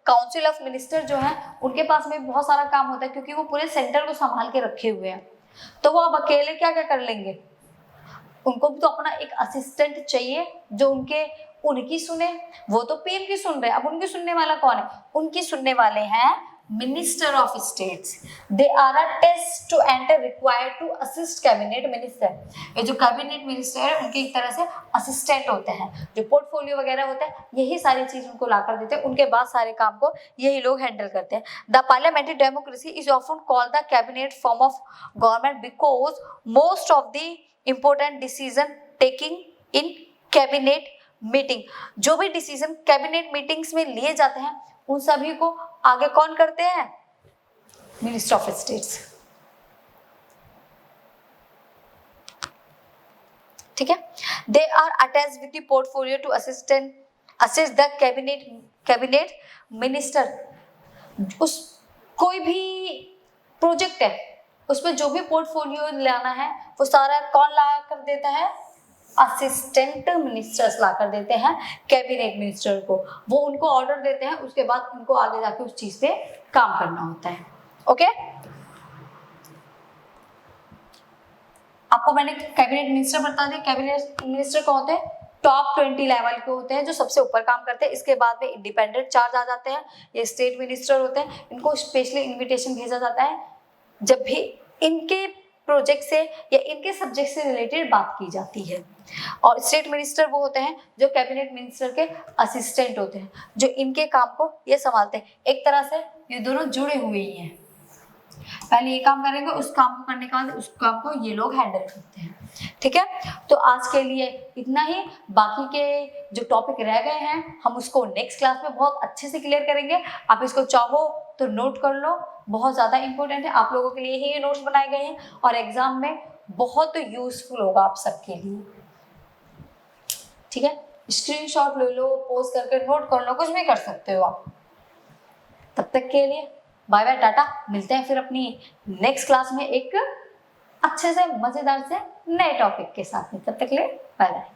काउंसिल ऑफ मिनिस्टर जो है उनके पास में बहुत सारा काम होता है क्योंकि वो पूरे सेंटर को संभाल के रखे हुए हैं, तो वो अब अकेले क्या क्या कर लेंगे, उनको भी तो अपना एक असिस्टेंट चाहिए जो उनकी सुने। वो तो पीएम की सुन रहे हैं, अब उनकी सुनने वाला कौन है, उनकी सुनने वाले हैं minister of states. They are a test to enter required to assist cabinet minister. ये जो कैबिनेट मिनिस्टर है उनके एक तरह से असिस्टेंट होते हैं, जो पोर्टफोलियो वगैरह होता है यही सारी चीज उनको ला कर देते हैं, उनके बाद सारे काम को यही लोग हैंडल करते हैं। The parliamentary democracy is often called the cabinet form of government because most of the important decision taking in cabinet meeting, जो भी डिसीजन कैबिनेट मीटिंग्स में लिए जाते हैं उन सभी को आगे कौन करते हैं? Minister of states. ठीक है, they are attached with the portfolio to assist the cabinet minister. उस कोई भी प्रोजेक्ट है उसमें जो भी पोर्टफोलियो लाना है वो सारा कौन ला कर देता है? असिस्टेंट मिनिस्टर्स ला कर देते हैं कैबिनेट मिनिस्टर को। वो उनको ऑर्डर देते हैं, उसके बाद उनको आगे जाके उस चीज पे काम करना होता है। ओके, आपको मैंने कैबिनेट मिनिस्टर बता दिया। कैबिनेट मिनिस्टर कौन होते हैं? टॉप 20 लेवल के होते हैं, जो सबसे ऊपर काम करते हैं। इसके बाद में इंडिपेंडेंट चार्ज आ जाते हैं, ये स्टेट मिनिस्टर होते हैं। इनको स्पेशली इन्विटेशन भेजा जाता है जब भी इनके प्रोजेक्ट से या इनके सब्जेक्ट से रिलेटेड बात की जाती है। और स्टेट मिनिस्टर वो होते हैं जो कैबिनेट मिनिस्टर के असिस्टेंट होते हैं, जो इनके काम को ये संभालते हैं। एक तरह से ये दोनों जुड़े हुए ही हैं, पहले ये काम करेंगे, उस काम को करने के बाद उस काम को ये लोग हैंडल करते हैं। ठीक है, तो आज के लिए इतना ही। बाकी के जो टॉपिक रह गए हैं हम उसको नेक्स्ट क्लास में बहुत अच्छे से क्लियर करेंगे। आप इसको चाहो तो नोट कर लो, बहुत ज़्यादा इंपॉर्टेंट है, आप लोगों के लिए ही ये नोट्स बनाए गए हैं और एग्जाम में बहुत यूजफुल होगा आप सबके लिए। ठीक है, स्क्रीनशॉट ले लो, पोस्ट करके नोट कर लो, कुछ भी कर सकते हो आप। तब तक के लिए बाय बाय, टाटा। मिलते हैं फिर अपनी नेक्स्ट क्लास में एक अच्छे से मजेदार से नए टॉपिक के साथ में। तब तक के लिए बाय बाय।